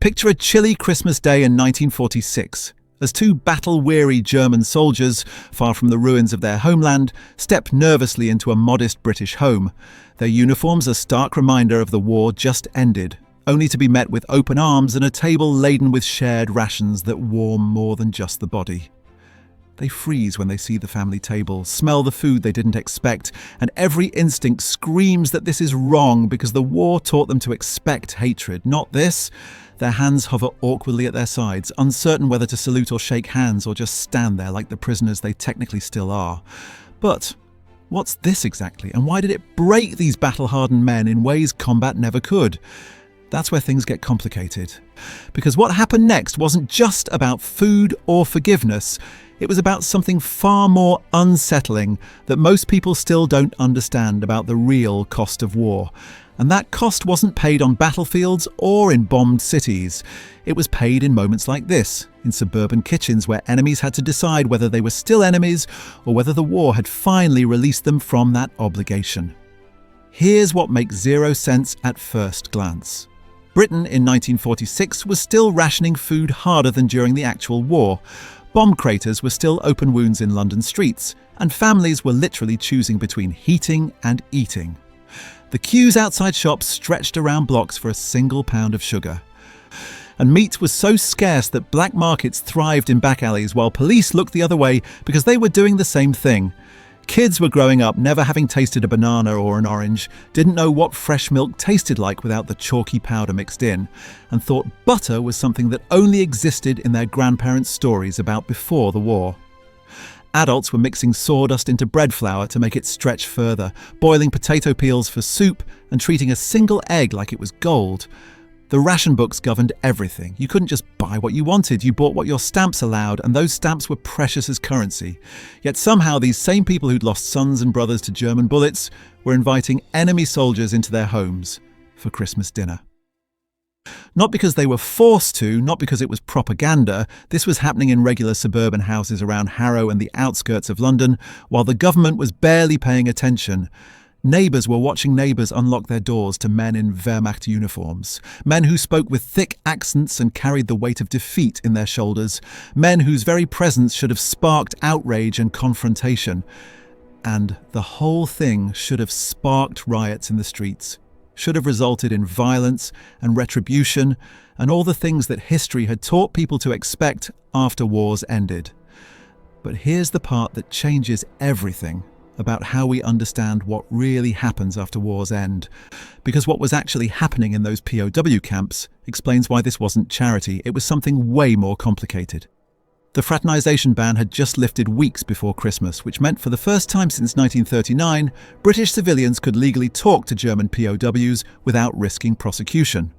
Picture a chilly Christmas day in 1946, as two battle-weary German soldiers, far from the ruins of their homeland, step nervously into a modest British home. Their uniforms a stark reminder of the war just ended, only to be met with open arms and a table laden with shared rations that warm more than just the body. They freeze when they see the family table, smell the food they didn't expect, and every instinct screams that this is wrong because the war taught them to expect hatred, not this. Their hands hover awkwardly at their sides, uncertain whether to salute or shake hands or just stand there like the prisoners they technically still are. But what's this exactly, and why did it break these battle-hardened men in ways combat never could? That's where things get complicated. Because what happened next wasn't just about food or forgiveness. It was about something far more unsettling that most people still don't understand about the real cost of war. And that cost wasn't paid on battlefields or in bombed cities. It was paid in moments like this, in suburban kitchens where enemies had to decide whether they were still enemies or whether the war had finally released them from that obligation. Here's what makes zero sense at first glance. Britain in 1946 was still rationing food harder than during the actual war. Bomb craters were still open wounds in London streets, and families were literally choosing between heating and eating. The queues outside shops stretched around blocks for a single pound of sugar. And meat was so scarce that black markets thrived in back alleys while police looked the other way because they were doing the same thing. Kids were growing up never having tasted a banana or an orange, didn't know what fresh milk tasted like without the chalky powder mixed in, and thought butter was something that only existed in their grandparents' stories about before the war. Adults were mixing sawdust into bread flour to make it stretch further, boiling potato peels for soup, and treating a single egg like it was gold. The ration books governed everything. You couldn't just buy what you wanted, you bought what your stamps allowed, and those stamps were precious as currency. Yet somehow these same people who'd lost sons and brothers to German bullets were inviting enemy soldiers into their homes for Christmas dinner. Not because they were forced to, not because it was propaganda. This was happening in regular suburban houses around Harrow and the outskirts of London, while the government was barely paying attention. Neighbours were watching neighbours unlock their doors to men in Wehrmacht uniforms, men who spoke with thick accents and carried the weight of defeat in their shoulders, men whose very presence should have sparked outrage and confrontation. And the whole thing should have sparked riots in the streets, should have resulted in violence and retribution and all the things that history had taught people to expect after wars ended. But here's the part that changes everything about how we understand what really happens after wars end. Because what was actually happening in those POW camps explains why this wasn't charity. It was something way more complicated. The fraternization ban had just lifted weeks before Christmas, which meant for the first time since 1939, British civilians could legally talk to German POWs without risking prosecution.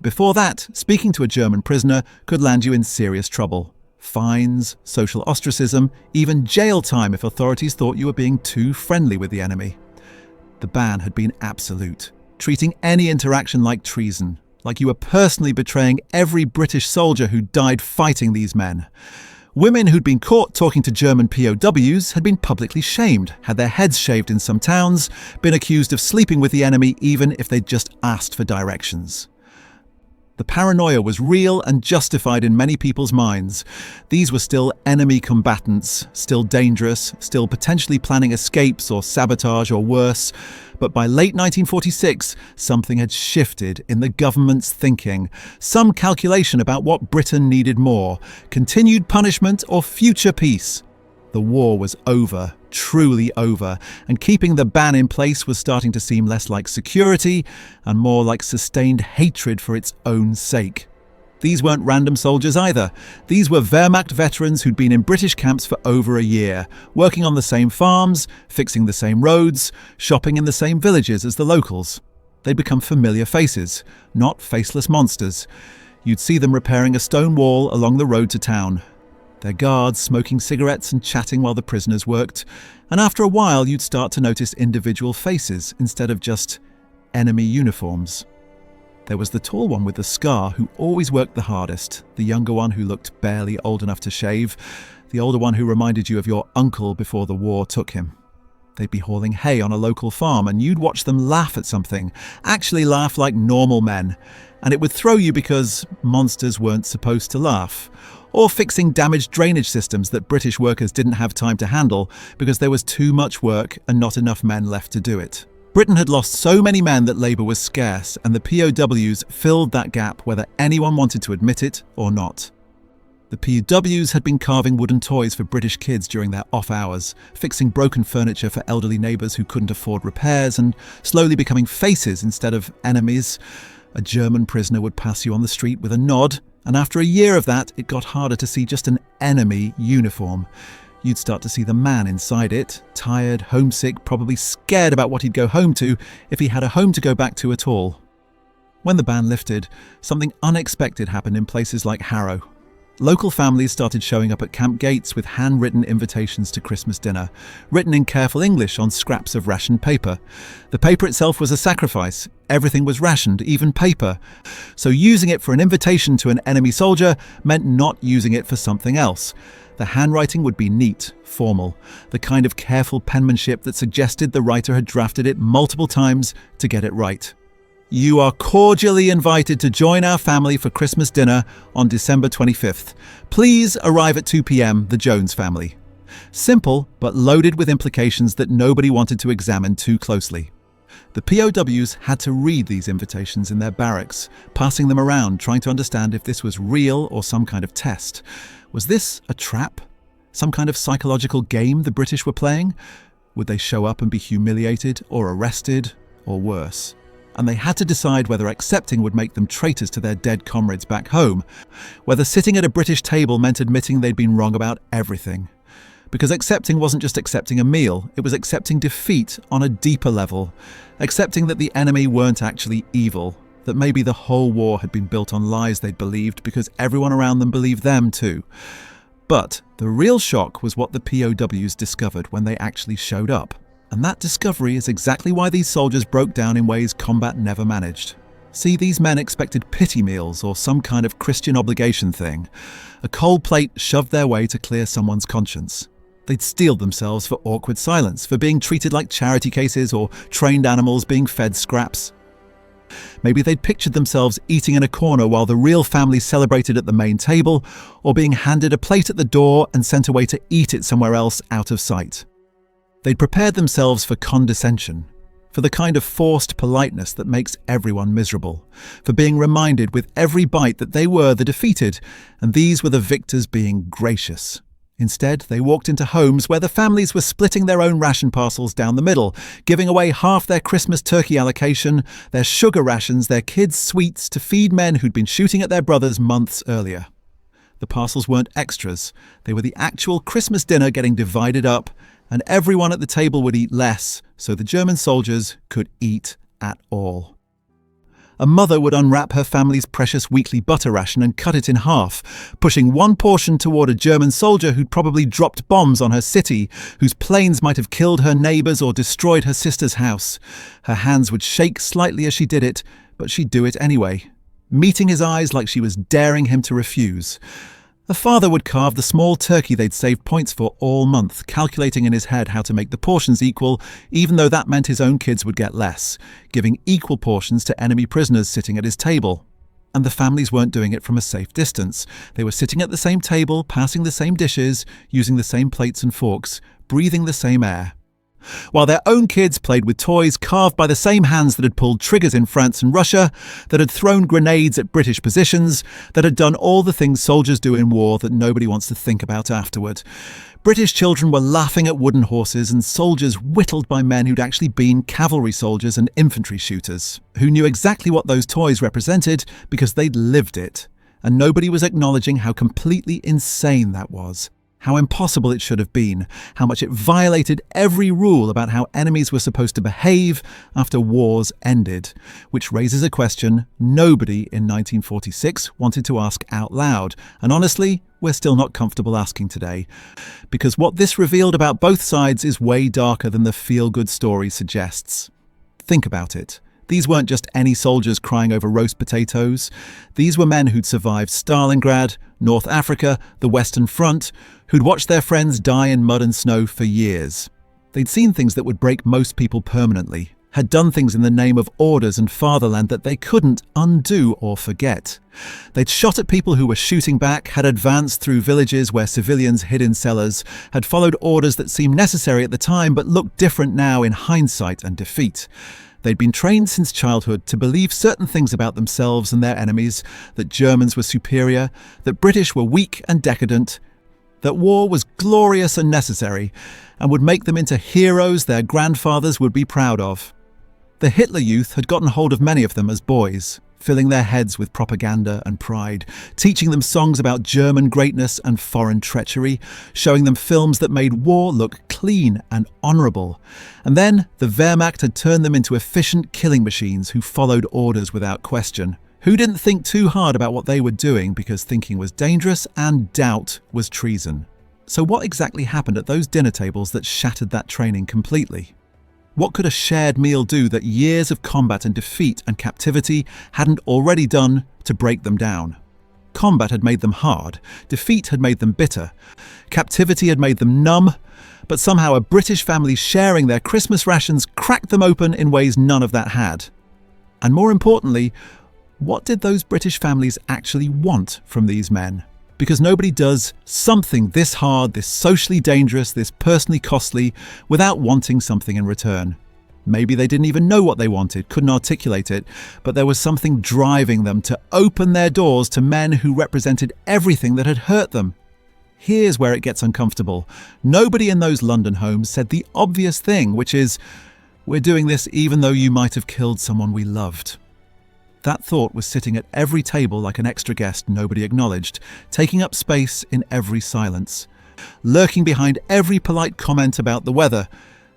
Before that, speaking to a German prisoner could land you in serious trouble. Fines, social ostracism, even jail time if authorities thought you were being too friendly with the enemy. The ban had been absolute, treating any interaction like treason, like you were personally betraying every British soldier who died fighting these men. Women who'd been caught talking to German POWs had been publicly shamed, had their heads shaved in some towns, been accused of sleeping with the enemy even if they'd just asked for directions. The paranoia was real and justified in many people's minds. These were still enemy combatants, still dangerous, still potentially planning escapes or sabotage or worse. But by late 1946, something had shifted in the government's thinking. Some calculation about what Britain needed more: continued punishment or future peace. The war was over, truly over, and keeping the ban in place was starting to seem less like security and more like sustained hatred for its own sake. These weren't random soldiers either. These were Wehrmacht veterans who'd been in British camps for over a year, working on the same farms, fixing the same roads, shopping in the same villages as the locals. They'd become familiar faces, not faceless monsters. You'd see them repairing a stone wall along the road to town, their guards smoking cigarettes and chatting while the prisoners worked, and after a while you'd start to notice individual faces instead of just enemy uniforms. There was the tall one with the scar who always worked the hardest, the younger one who looked barely old enough to shave, the older one who reminded you of your uncle before the war took him. They'd be hauling hay on a local farm and you'd watch them laugh at something, actually laugh like normal men. And it would throw you because monsters weren't supposed to laugh. Or fixing damaged drainage systems that British workers didn't have time to handle because there was too much work and not enough men left to do it. Britain had lost so many men that labour was scarce, and the POWs filled that gap whether anyone wanted to admit it or not. The POWs had been carving wooden toys for British kids during their off hours, fixing broken furniture for elderly neighbours who couldn't afford repairs, and slowly becoming faces instead of enemies. A German prisoner would pass you on the street with a nod, and after a year of that, it got harder to see just an enemy uniform. You'd start to see the man inside it, tired, homesick, probably scared about what he'd go home to if he had a home to go back to at all. When the ban lifted, something unexpected happened in places like Harrow. Local families started showing up at camp gates with handwritten invitations to Christmas dinner, written in careful English on scraps of rationed paper. The paper itself was a sacrifice. Everything was rationed, even paper. So using it for an invitation to an enemy soldier meant not using it for something else. The handwriting would be neat, formal, the kind of careful penmanship that suggested the writer had drafted it multiple times to get it right. You are cordially invited to join our family for Christmas dinner on December 25th. Please arrive at 2 p.m, the Jones family. Simple, but loaded with implications that nobody wanted to examine too closely. The POWs had to read these invitations in their barracks, passing them around, trying to understand if this was real or some kind of test. Was this a trap? Some kind of psychological game the British were playing? Would they show up and be humiliated or arrested or worse? And they had to decide whether accepting would make them traitors to their dead comrades back home, whether sitting at a British table meant admitting they'd been wrong about everything. Because accepting wasn't just accepting a meal, it was accepting defeat on a deeper level, accepting that the enemy weren't actually evil, that maybe the whole war had been built on lies they'd believed because everyone around them believed them too. But the real shock was what the POWs discovered when they actually showed up. And that discovery is exactly why these soldiers broke down in ways combat never managed. See, these men expected pity meals or some kind of Christian obligation thing. A cold plate shoved their way to clear someone's conscience. They'd steeled themselves for awkward silence, for being treated like charity cases or trained animals being fed scraps. Maybe they'd pictured themselves eating in a corner while the real family celebrated at the main table, or being handed a plate at the door and sent away to eat it somewhere else out of sight. They'd prepared themselves for condescension, for the kind of forced politeness that makes everyone miserable, for being reminded with every bite that they were the defeated, and these were the victors being gracious. Instead, they walked into homes where the families were splitting their own ration parcels down the middle, giving away half their Christmas turkey allocation, their sugar rations, their kids' sweets to feed men who'd been shooting at their brothers months earlier. The parcels weren't extras, they were the actual Christmas dinner getting divided up, and everyone at the table would eat less, so the German soldiers could eat at all. A mother would unwrap her family's precious weekly butter ration and cut it in half, pushing one portion toward a German soldier who'd probably dropped bombs on her city, whose planes might have killed her neighbours or destroyed her sister's house. Her hands would shake slightly as she did it, but she'd do it anyway, meeting his eyes like she was daring him to refuse. A father would carve the small turkey they'd saved points for all month, calculating in his head how to make the portions equal, even though that meant his own kids would get less, giving equal portions to enemy prisoners sitting at his table. And the families weren't doing it from a safe distance. They were sitting at the same table, passing the same dishes, using the same plates and forks, breathing the same air. While their own kids played with toys carved by the same hands that had pulled triggers in France and Russia, that had thrown grenades at British positions, that had done all the things soldiers do in war that nobody wants to think about afterward. British children were laughing at wooden horses and soldiers whittled by men who'd actually been cavalry soldiers and infantry shooters, who knew exactly what those toys represented because they'd lived it. And nobody was acknowledging how completely insane that was. How impossible it should have been, how much it violated every rule about how enemies were supposed to behave after wars ended, which raises a question nobody in 1946 wanted to ask out loud, and honestly, we're still not comfortable asking today, because what this revealed about both sides is way darker than the feel-good story suggests. Think about it. These weren't just any soldiers crying over roast potatoes. These were men who'd survived Stalingrad, North Africa, the Western Front, who'd watched their friends die in mud and snow for years. They'd seen things that would break most people permanently, had done things in the name of orders and fatherland that they couldn't undo or forget. They'd shot at people who were shooting back, had advanced through villages where civilians hid in cellars, had followed orders that seemed necessary at the time but looked different now in hindsight and defeat. They'd been trained since childhood to believe certain things about themselves and their enemies, that Germans were superior, that British were weak and decadent, that war was glorious and necessary, and would make them into heroes their grandfathers would be proud of. The Hitler Youth had gotten hold of many of them as boys, filling their heads with propaganda and pride, teaching them songs about German greatness and foreign treachery, showing them films that made war look clean and honourable. And then the Wehrmacht had turned them into efficient killing machines who followed orders without question, who didn't think too hard about what they were doing because thinking was dangerous and doubt was treason. So what exactly happened at those dinner tables that shattered that training completely? What could a shared meal do that years of combat and defeat and captivity hadn't already done to break them down? Combat had made them hard, defeat had made them bitter, captivity had made them numb, but somehow a British family sharing their Christmas rations cracked them open in ways none of that had. And more importantly, what did those British families actually want from these men? Because nobody does something this hard, this socially dangerous, this personally costly, without wanting something in return. Maybe they didn't even know what they wanted, couldn't articulate it, but there was something driving them to open their doors to men who represented everything that had hurt them. Here's where it gets uncomfortable. Nobody in those London homes said the obvious thing, which is, we're doing this even though you might have killed someone we loved. That thought was sitting at every table like an extra guest nobody acknowledged, taking up space in every silence, lurking behind every polite comment about the weather.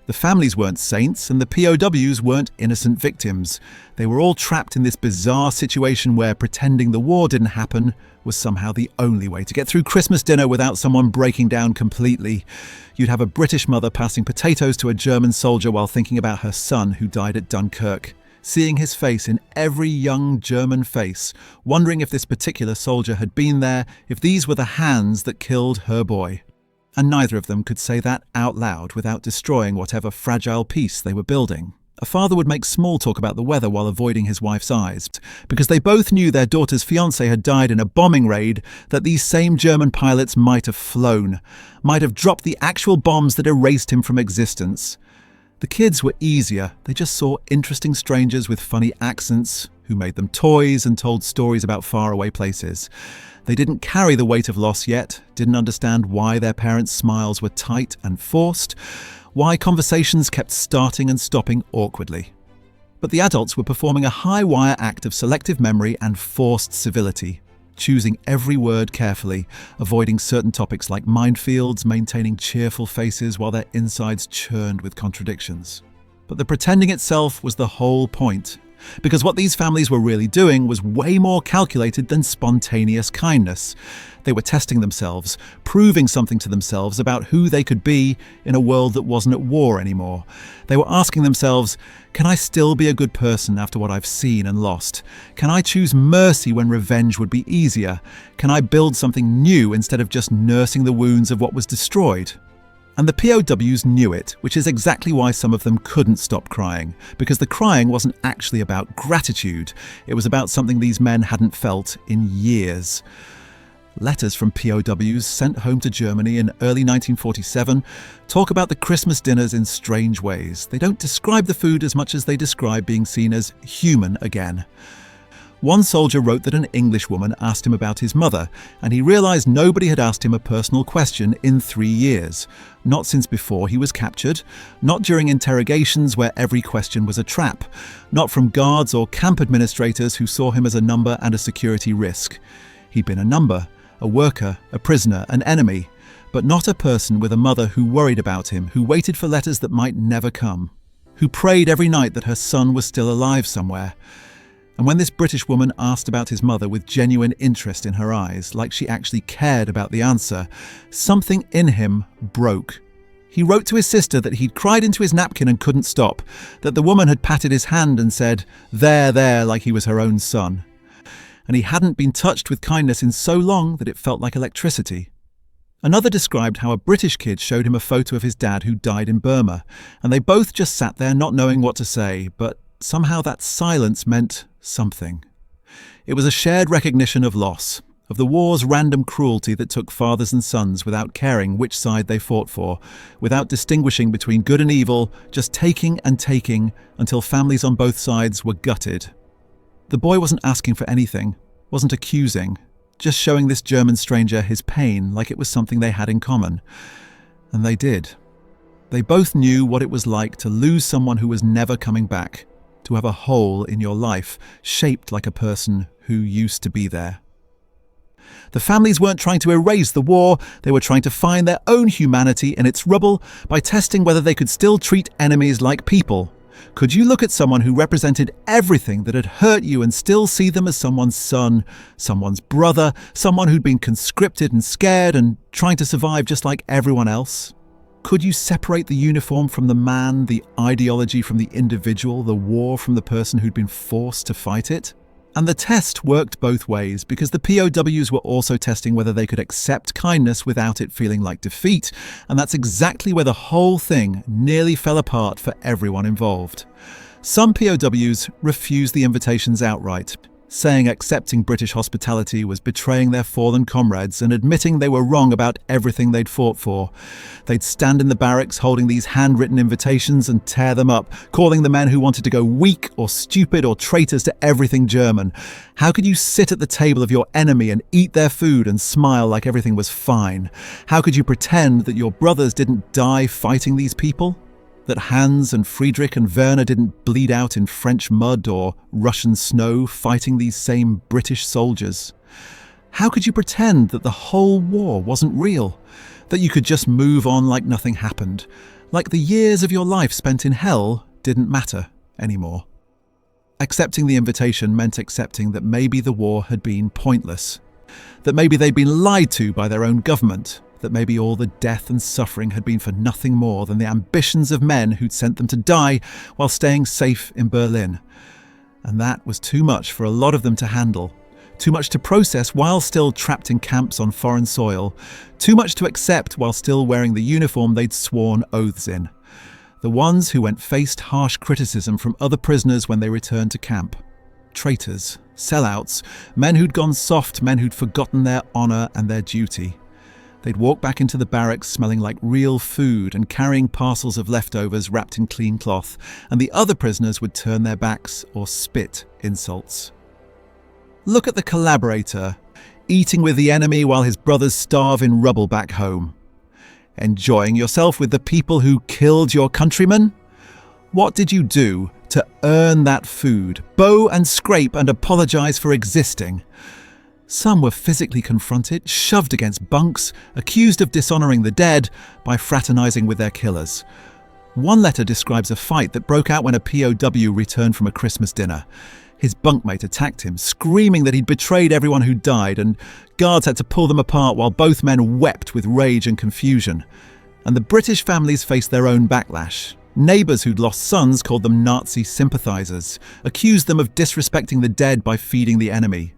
The families weren't saints and the POWs weren't innocent victims. They were all trapped in this bizarre situation where pretending the war didn't happen was somehow the only way to get through Christmas dinner without someone breaking down completely. You'd have a British mother passing potatoes to a German soldier while thinking about her son who died at Dunkirk, seeing his face in every young German face, wondering if this particular soldier had been there, if these were the hands that killed her boy. And neither of them could say that out loud without destroying whatever fragile peace they were building. A father would make small talk about the weather while avoiding his wife's eyes, because they both knew their daughter's fiancé had died in a bombing raid that these same German pilots might have flown, might have dropped the actual bombs that erased him from existence. The kids were easier. They just saw interesting strangers with funny accents who made them toys and told stories about faraway places. They didn't carry the weight of loss yet, didn't understand why their parents' smiles were tight and forced, why conversations kept starting and stopping awkwardly. But the adults were performing a high-wire act of selective memory and forced civility, choosing every word carefully, avoiding certain topics like minefields, maintaining cheerful faces while their insides churned with contradictions. But the pretending itself was the whole point, because what these families were really doing was way more calculated than spontaneous kindness. They were testing themselves, proving something to themselves about who they could be in a world that wasn't at war anymore. They were asking themselves, can I still be a good person after what I've seen and lost? Can I choose mercy when revenge would be easier? Can I build something new instead of just nursing the wounds of what was destroyed? And the POWs knew it, which is exactly why some of them couldn't stop crying, because the crying wasn't actually about gratitude. It was about something these men hadn't felt in years. Letters from POWs sent home to Germany in early 1947 talk about the Christmas dinners in strange ways. They don't describe the food as much as they describe being seen as human again. One soldier wrote that an Englishwoman asked him about his mother, and he realised nobody had asked him a personal question in 3 years. Not since before he was captured, not during interrogations where every question was a trap, not from guards or camp administrators who saw him as a number and a security risk. He'd been a number, a worker, a prisoner, an enemy, but not a person with a mother who worried about him, who waited for letters that might never come, who prayed every night that her son was still alive somewhere. And when this British woman asked about his mother with genuine interest in her eyes, like she actually cared about the answer, something in him broke. He wrote to his sister that he'd cried into his napkin and couldn't stop, that the woman had patted his hand and said, there, like he was her own son. And he hadn't been touched with kindness in so long that it felt like electricity. Another described how a British kid showed him a photo of his dad who died in Burma, and they both just sat there not knowing what to say, but somehow that silence meant something. It was a shared recognition of loss, of the war's random cruelty that took fathers and sons without caring which side they fought for, without distinguishing between good and evil, just taking and taking until families on both sides were gutted. The boy wasn't asking for anything, wasn't accusing, just showing this German stranger his pain like it was something they had in common. And they did. They both knew what it was like to lose someone who was never coming back, to have a hole in your life shaped like a person who used to be there. The families weren't trying to erase the war, they were trying to find their own humanity in its rubble by testing whether they could still treat enemies like people. Could you look at someone who represented everything that had hurt you and still see them as someone's son, someone's brother, someone who'd been conscripted and scared and trying to survive just like everyone else? Could you separate the uniform from the man, the ideology from the individual, the war from the person who'd been forced to fight it? And the test worked both ways, because the POWs were also testing whether they could accept kindness without it feeling like defeat, and that's exactly where the whole thing nearly fell apart for everyone involved. Some POWs refused the invitations outright, saying accepting British hospitality was betraying their fallen comrades and admitting they were wrong about everything they'd fought for. They'd stand in the barracks holding these handwritten invitations and tear them up, calling the men who wanted to go weak or stupid or traitors to everything German. How could you sit at the table of your enemy and eat their food and smile like everything was fine? How could you pretend that your brothers didn't die fighting these people? That Hans and Friedrich and Werner didn't bleed out in French mud or Russian snow fighting these same British soldiers? How could you pretend that the whole war wasn't real? That you could just move on like nothing happened? Like the years of your life spent in hell didn't matter anymore? Accepting the invitation meant accepting that maybe the war had been pointless. That maybe they'd been lied to by their own government. That maybe all the death and suffering had been for nothing more than the ambitions of men who'd sent them to die while staying safe in Berlin. And that was too much for a lot of them to handle, too much to process while still trapped in camps on foreign soil, too much to accept while still wearing the uniform they'd sworn oaths in. The ones who went faced harsh criticism from other prisoners when they returned to camp. Traitors, sellouts, men who'd gone soft, men who'd forgotten their honour and their duty. They'd walk back into the barracks smelling like real food and carrying parcels of leftovers wrapped in clean cloth, and the other prisoners would turn their backs or spit insults. Look at the collaborator, eating with the enemy while his brothers starve in rubble back home. Enjoying yourself with the people who killed your countrymen? What did you do to earn that food, bow and scrape and apologise for existing? Some were physically confronted, shoved against bunks, accused of dishonouring the dead by fraternising with their killers. One letter describes a fight that broke out when a POW returned from a Christmas dinner. His bunkmate attacked him, screaming that he'd betrayed everyone who died, and guards had to pull them apart while both men wept with rage and confusion. And the British families faced their own backlash. Neighbours who'd lost sons called them Nazi sympathisers, accused them of disrespecting the dead by feeding the enemy.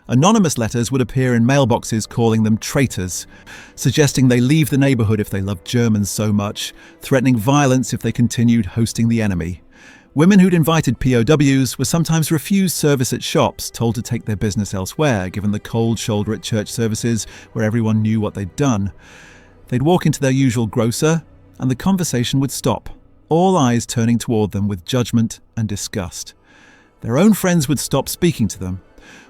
Anonymous letters would appear in mailboxes calling them traitors, suggesting they leave the neighbourhood if they loved Germans so much, threatening violence if they continued hosting the enemy. Women who'd invited POWs were sometimes refused service at shops, told to take their business elsewhere, given the cold shoulder at church services where everyone knew what they'd done. They'd walk into their usual grocer, and the conversation would stop, all eyes turning toward them with judgment and disgust. Their own friends would stop speaking to them,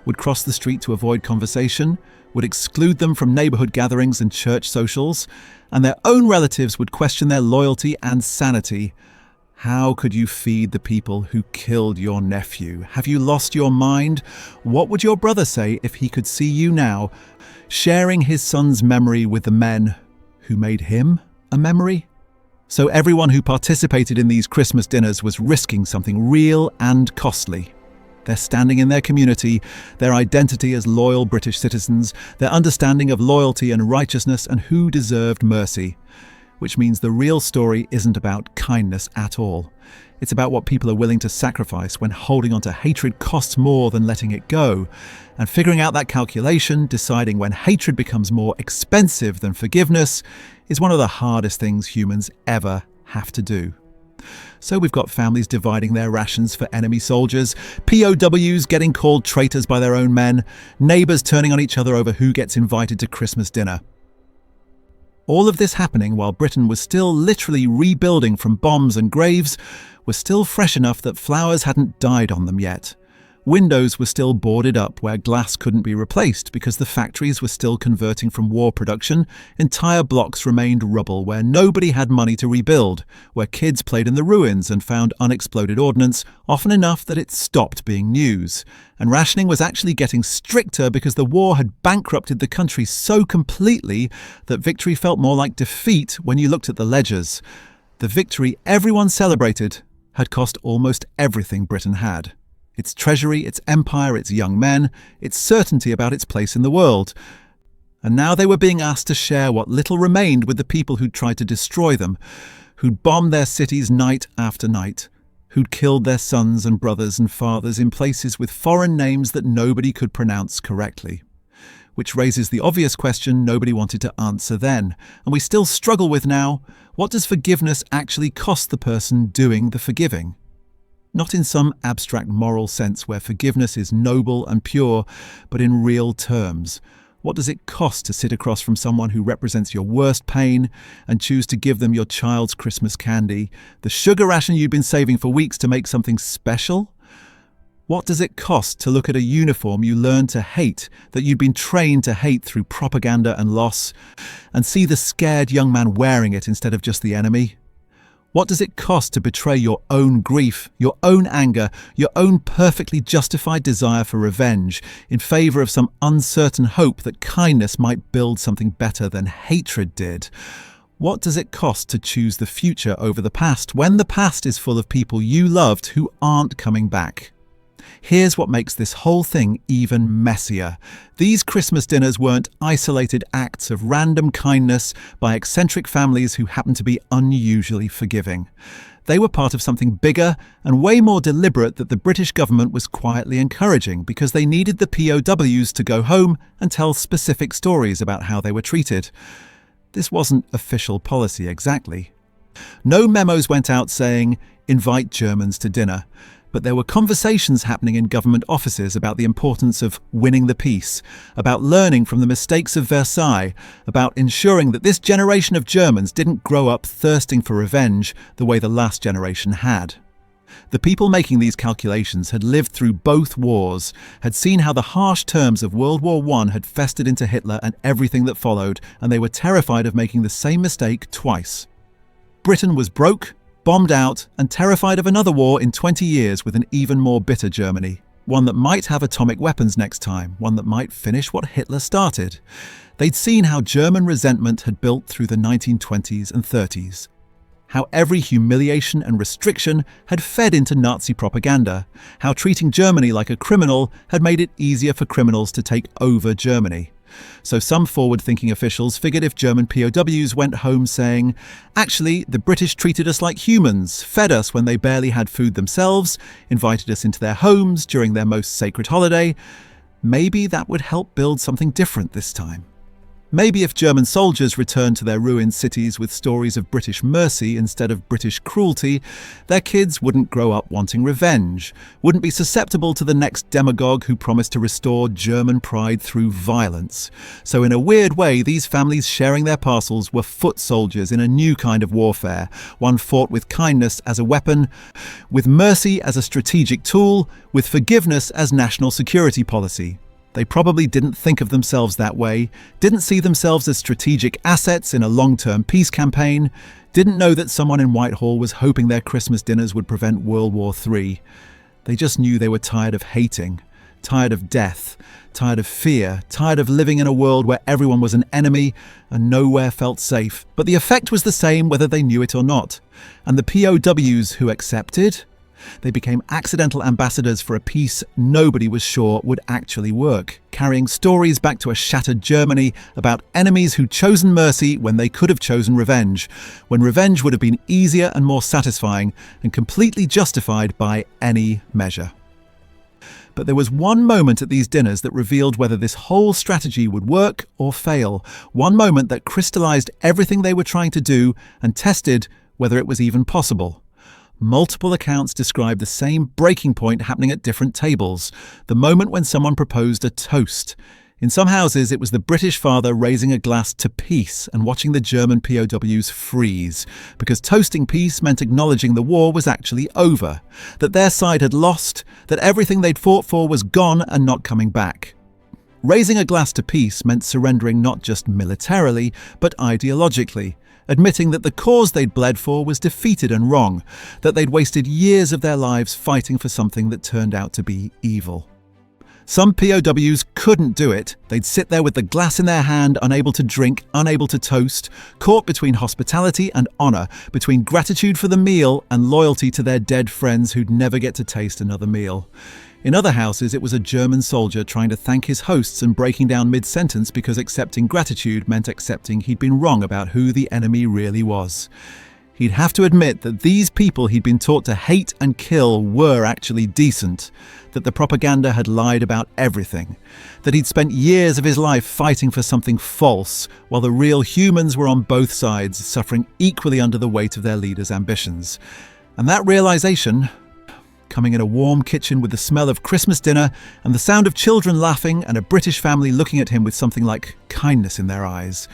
would cross the street to avoid conversation, would exclude them from neighbourhood gatherings and church socials, and their own relatives would question their loyalty and sanity. How could you feed the people who killed your nephew? Have you lost your mind? What would your brother say if he could see you now, sharing his son's memory with the men who made him a memory? So everyone who participated in these Christmas dinners was risking something real and costly. Their standing in their community, their identity as loyal British citizens, their understanding of loyalty and righteousness and who deserved mercy. which means the real story isn't about kindness at all. It's about what people are willing to sacrifice when holding on to hatred costs more than letting it go. And figuring out that calculation, deciding when hatred becomes more expensive than forgiveness, is one of the hardest things humans ever have to do. So we've got families dividing their rations for enemy soldiers, POWs getting called traitors by their own men, neighbours turning on each other over who gets invited to Christmas dinner. All of this happening while Britain was still literally rebuilding from bombs and graves, was still fresh enough that flowers hadn't died on them yet. Windows were still boarded up where glass couldn't be replaced because the factories were still converting from war production. Entire blocks remained rubble where nobody had money to rebuild, where kids played in the ruins and found unexploded ordnance, often enough that it stopped being news. And rationing was actually getting stricter because the war had bankrupted the country so completely that victory felt more like defeat when you looked at the ledgers. The victory everyone celebrated had cost almost everything Britain had. Its treasury, its empire, its young men, its certainty about its place in the world. And now they were being asked to share what little remained with the people who'd tried to destroy them, who'd bombed their cities night after night, who'd killed their sons and brothers and fathers in places with foreign names that nobody could pronounce correctly. Which raises the obvious question nobody wanted to answer then, and we still struggle with now: what does forgiveness actually cost the person doing the forgiving? Not in some abstract moral sense where forgiveness is noble and pure, but in real terms. What does it cost to sit across from someone who represents your worst pain and choose to give them your child's Christmas candy, the sugar ration you've been saving for weeks to make something special? What does it cost to look at a uniform you learned to hate, that you'd been trained to hate through propaganda and loss, and see the scared young man wearing it instead of just the enemy? What does it cost to betray your own grief, your own anger, your own perfectly justified desire for revenge in favour of some uncertain hope that kindness might build something better than hatred did? What does it cost to choose the future over the past when the past is full of people you loved who aren't coming back? Here's what makes this whole thing even messier. These Christmas dinners weren't isolated acts of random kindness by eccentric families who happened to be unusually forgiving. They were part of something bigger and way more deliberate that the British government was quietly encouraging because they needed the POWs to go home and tell specific stories about how they were treated. This wasn't official policy exactly. No memos went out saying, "Invite Germans to dinner." But there were conversations happening in government offices about the importance of winning the peace, about learning from the mistakes of Versailles, about ensuring that this generation of Germans didn't grow up thirsting for revenge the way the last generation had. The people making these calculations had lived through both wars, had seen how the harsh terms of World War I had festered into Hitler and everything that followed, and they were terrified of making the same mistake twice. Britain was broke, bombed out, and terrified of another war in 20 years with an even more bitter Germany. One that might have atomic weapons next time, one that might finish what Hitler started. They'd seen how German resentment had built through the 1920s and 30s. How every humiliation and restriction had fed into Nazi propaganda. How treating Germany like a criminal had made it easier for criminals to take over Germany. So some forward-thinking officials figured if German POWs went home saying, "Actually, the British treated us like humans, fed us when they barely had food themselves, invited us into their homes during their most sacred holiday," maybe that would help build something different this time. Maybe if German soldiers returned to their ruined cities with stories of British mercy instead of British cruelty, their kids wouldn't grow up wanting revenge, wouldn't be susceptible to the next demagogue who promised to restore German pride through violence. So in a weird way, these families sharing their parcels were foot soldiers in a new kind of warfare, one fought with kindness as a weapon, with mercy as a strategic tool, with forgiveness as national security policy. They probably didn't think of themselves that way, didn't see themselves as strategic assets in a long-term peace campaign, didn't know that someone in Whitehall was hoping their Christmas dinners would prevent World War III. They just knew they were tired of hating, tired of death, tired of fear, tired of living in a world where everyone was an enemy and nowhere felt safe. But the effect was the same whether they knew it or not. And the POWs who accepted They became accidental ambassadors for a peace nobody was sure would actually work, carrying stories back to a shattered Germany about enemies who'd chosen mercy when they could have chosen revenge, when revenge would have been easier and more satisfying and completely justified by any measure. But there was one moment at these dinners that revealed whether this whole strategy would work or fail, one moment that crystallized everything they were trying to do and tested whether it was even possible. Multiple accounts describe the same breaking point happening at different tables, the moment when someone proposed a toast. In some houses, it was the British father raising a glass to peace and watching the German POWs freeze, because toasting peace meant acknowledging the war was actually over, that their side had lost, that everything they'd fought for was gone and not coming back. Raising a glass to peace meant surrendering not just militarily, but ideologically, admitting that the cause they'd bled for was defeated and wrong, that they'd wasted years of their lives fighting for something that turned out to be evil. Some POWs couldn't do it. They'd sit there with the glass in their hand, unable to drink, unable to toast, caught between hospitality and honour, between gratitude for the meal and loyalty to their dead friends who'd never get to taste another meal. In other houses, it was a German soldier trying to thank his hosts and breaking down mid-sentence because accepting gratitude meant accepting he'd been wrong about who the enemy really was. He'd have to admit that these people he'd been taught to hate and kill were actually decent, that the propaganda had lied about everything, that he'd spent years of his life fighting for something false, while the real humans were on both sides, suffering equally under the weight of their leaders' ambitions. And that realization, coming in a warm kitchen with the smell of Christmas dinner and the sound of children laughing and a British family looking at him with something like kindness in their eyes,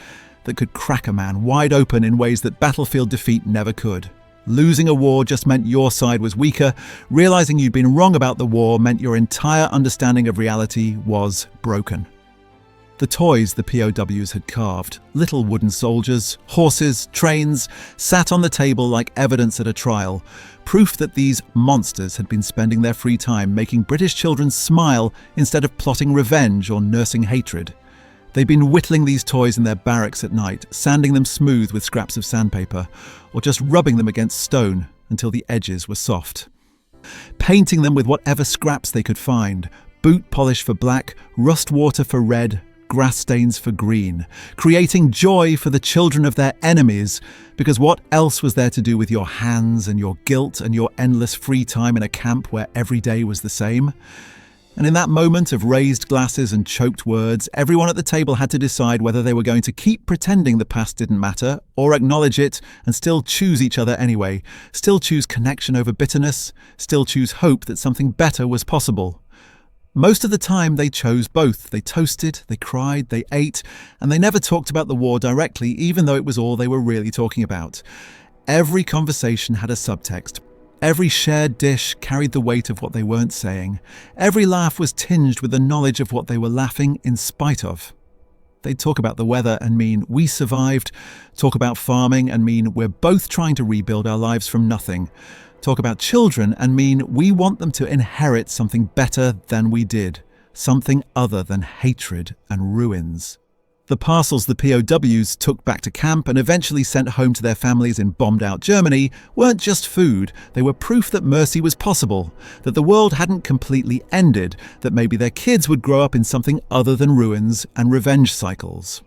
that could crack a man wide open in ways that battlefield defeat never could. Losing a war just meant your side was weaker. Realizing you'd been wrong about the war meant your entire understanding of reality was broken. The toys the POWs had carved, little wooden soldiers, horses, trains, sat on the table like evidence at a trial, proof that these monsters had been spending their free time making British children smile instead of plotting revenge or nursing hatred. They'd been whittling these toys in their barracks at night, sanding them smooth with scraps of sandpaper, or just rubbing them against stone until the edges were soft. Painting them with whatever scraps they could find, boot polish for black, rust water for red, grass stains for green, creating joy for the children of their enemies, because what else was there to do with your hands and your guilt and your endless free time in a camp where every day was the same? And in that moment of raised glasses and choked words, everyone at the table had to decide whether they were going to keep pretending the past didn't matter, or acknowledge it and still choose each other anyway, still choose connection over bitterness, still choose hope that something better was possible. Most of the time they chose both. They toasted, they cried, they ate, and they never talked about the war directly, even though it was all they were really talking about. Every conversation had a subtext. Every shared dish carried the weight of what they weren't saying. Every laugh was tinged with the knowledge of what they were laughing in spite of. They'd talk about the weather and mean, we survived. Talk about farming and mean, we're both trying to rebuild our lives from nothing. Talk about children and mean, we want them to inherit something better than we did. Something other than hatred and ruins. The parcels the POWs took back to camp and eventually sent home to their families in bombed-out Germany weren't just food, they were proof that mercy was possible, that the world hadn't completely ended, that maybe their kids would grow up in something other than ruins and revenge cycles.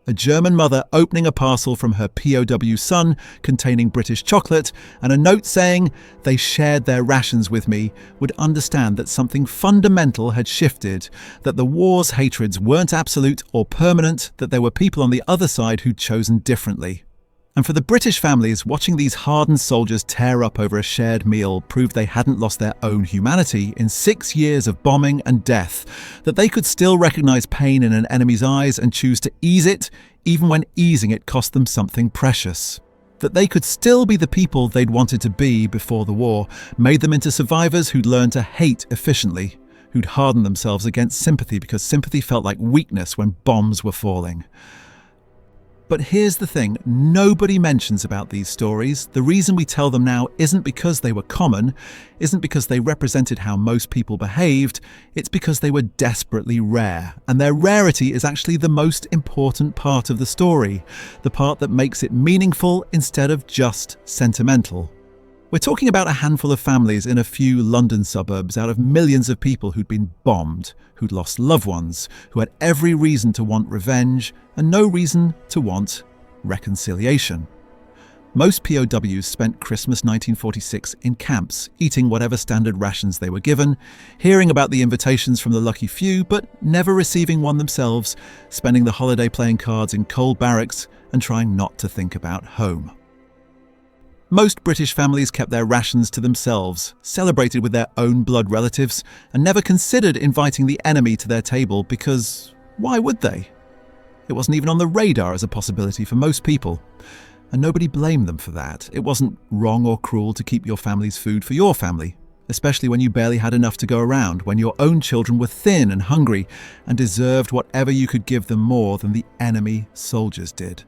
A German mother opening a parcel from her POW son containing British chocolate and a note saying they shared their rations with me would understand that something fundamental had shifted, that the war's hatreds weren't absolute or permanent, that there were people on the other side who'd chosen differently. And for the British families, watching these hardened soldiers tear up over a shared meal proved they hadn't lost their own humanity in 6 years of bombing and death, that they could still recognise pain in an enemy's eyes and choose to ease it, even when easing it cost them something precious. That they could still be the people they'd wanted to be before the war, made them into survivors who'd learned to hate efficiently, who'd hardened themselves against sympathy because sympathy felt like weakness when bombs were falling. But here's the thing, nobody mentions about these stories. The reason we tell them now isn't because they were common, isn't because they represented how most people behaved, it's because they were desperately rare. And their rarity is actually the most important part of the story, the part that makes it meaningful instead of just sentimental. We're talking about a handful of families in a few London suburbs out of millions of people who'd been bombed, who'd lost loved ones, who had every reason to want revenge and no reason to want reconciliation. Most POWs spent Christmas 1946 in camps, eating whatever standard rations they were given, hearing about the invitations from the lucky few, but never receiving one themselves, spending the holiday playing cards in cold barracks and trying not to think about home. Most British families kept their rations to themselves, celebrated with their own blood relatives, and never considered inviting the enemy to their table because why would they? It wasn't even on the radar as a possibility for most people. And nobody blamed them for that. It wasn't wrong or cruel to keep your family's food for your family, especially when you barely had enough to go around, when your own children were thin and hungry and deserved whatever you could give them more than the enemy soldiers did.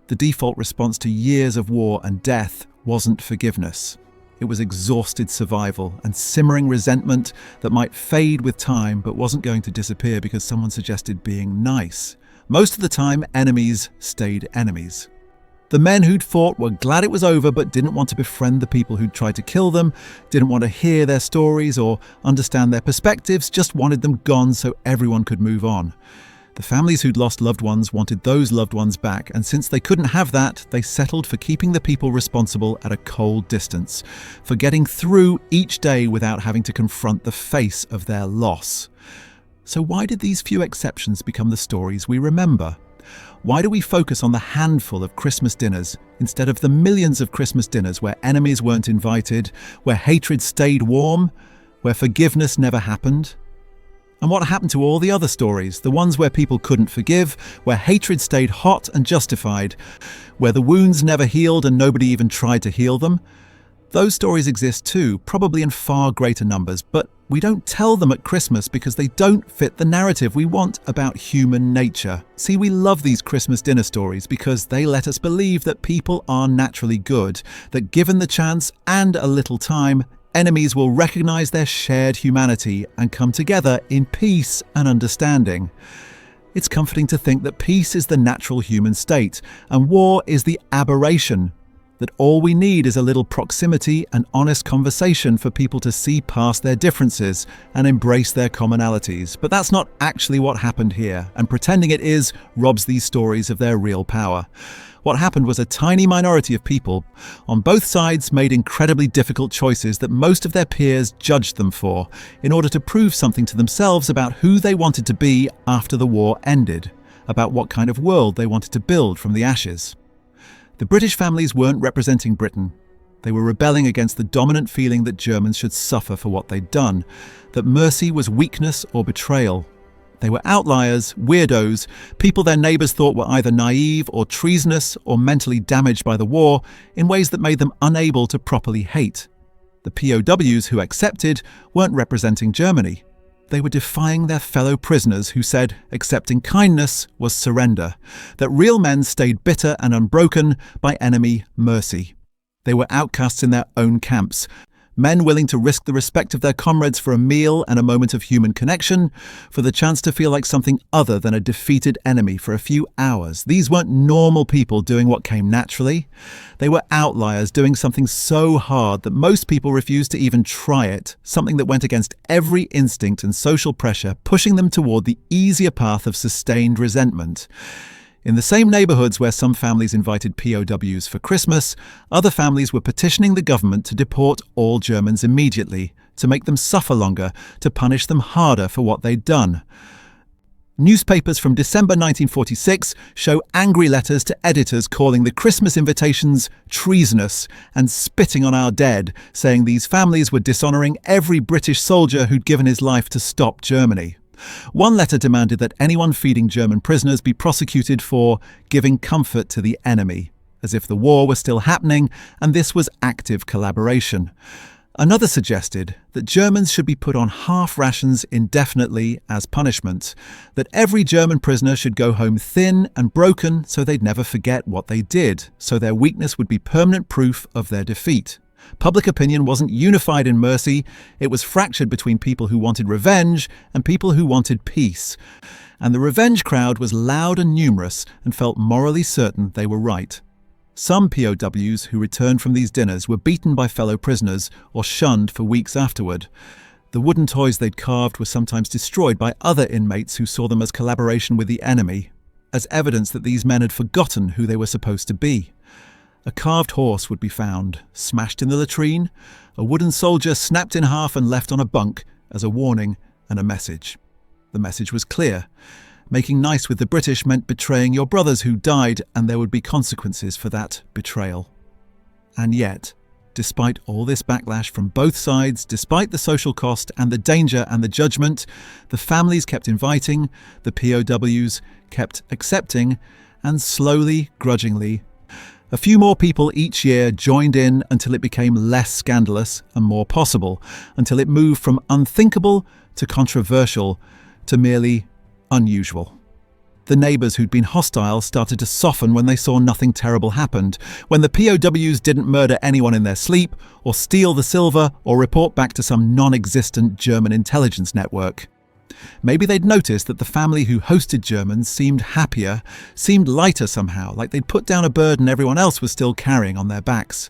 The default response to years of war and death wasn't forgiveness. It was exhausted survival and simmering resentment that might fade with time but wasn't going to disappear because someone suggested being nice. Most of the time, enemies stayed enemies. The men who'd fought were glad it was over but didn't want to befriend the people who'd tried to kill them, didn't want to hear their stories or understand their perspectives, just wanted them gone so everyone could move on. The families who'd lost loved ones wanted those loved ones back, and since they couldn't have that, they settled for keeping the people responsible at a cold distance, for getting through each day without having to confront the face of their loss. So why did these few exceptions become the stories we remember? Why do we focus on the handful of Christmas dinners instead of the millions of Christmas dinners where enemies weren't invited, where hatred stayed warm, where forgiveness never happened? And what happened to all the other stories, the ones where people couldn't forgive, where hatred stayed hot and justified, where the wounds never healed and nobody even tried to heal them? Those stories exist too, probably in far greater numbers, but we don't tell them at Christmas because they don't fit the narrative we want about human nature. See, we love these Christmas dinner stories because they let us believe that people are naturally good, that given the chance and a little time, enemies will recognize their shared humanity and come together in peace and understanding. It's comforting to think that peace is the natural human state and war is the aberration, that all we need is a little proximity and honest conversation for people to see past their differences and embrace their commonalities. But that's not actually what happened here, and pretending it is robs these stories of their real power. What happened was a tiny minority of people on both sides made incredibly difficult choices that most of their peers judged them for in order to prove something to themselves about who they wanted to be after the war ended, about what kind of world they wanted to build from the ashes. The British families weren't representing Britain. They were rebelling against the dominant feeling that Germans should suffer for what they'd done, that mercy was weakness or betrayal. They were outliers, weirdos, people their neighbours thought were either naive or treasonous or mentally damaged by the war in ways that made them unable to properly hate. The POWs who accepted weren't representing Germany. They were defying their fellow prisoners who said accepting kindness was surrender, that real men stayed bitter and unbroken by enemy mercy. They were outcasts in their own camps, men willing to risk the respect of their comrades for a meal and a moment of human connection, for the chance to feel like something other than a defeated enemy for a few hours. These weren't normal people doing what came naturally. They were outliers doing something so hard that most people refused to even try it, something that went against every instinct and social pressure, pushing them toward the easier path of sustained resentment. In the same neighbourhoods where some families invited POWs for Christmas, other families were petitioning the government to deport all Germans immediately, to make them suffer longer, to punish them harder for what they'd done. Newspapers from December 1946 show angry letters to editors calling the Christmas invitations treasonous and spitting on our dead, saying these families were dishonouring every British soldier who'd given his life to stop Germany. One letter demanded that anyone feeding German prisoners be prosecuted for giving comfort to the enemy, as if the war was still happening and this was active collaboration. Another suggested that Germans should be put on half rations indefinitely as punishment, that every German prisoner should go home thin and broken so they'd never forget what they did, so their weakness would be permanent proof of their defeat. Public opinion wasn't unified in mercy, it was fractured between people who wanted revenge and people who wanted peace. And the revenge crowd was loud and numerous and felt morally certain they were right. Some POWs who returned from these dinners were beaten by fellow prisoners or shunned for weeks afterward. The wooden toys they'd carved were sometimes destroyed by other inmates who saw them as collaboration with the enemy, as evidence that these men had forgotten who they were supposed to be. A carved horse would be found, smashed in the latrine, a wooden soldier snapped in half and left on a bunk as a warning and a message. The message was clear. Making nice with the British meant betraying your brothers who died, and there would be consequences for that betrayal. And yet, despite all this backlash from both sides, despite the social cost and the danger and the judgment, the families kept inviting, the POWs kept accepting, and slowly, grudgingly, a few more people each year joined in until it became less scandalous and more possible, until it moved from unthinkable to controversial to merely unusual. The neighbours who'd been hostile started to soften when they saw nothing terrible happened, when the POWs didn't murder anyone in their sleep, or steal the silver, or report back to some non-existent German intelligence network. Maybe they'd noticed that the family who hosted Germans seemed happier, seemed lighter somehow, like they'd put down a burden everyone else was still carrying on their backs.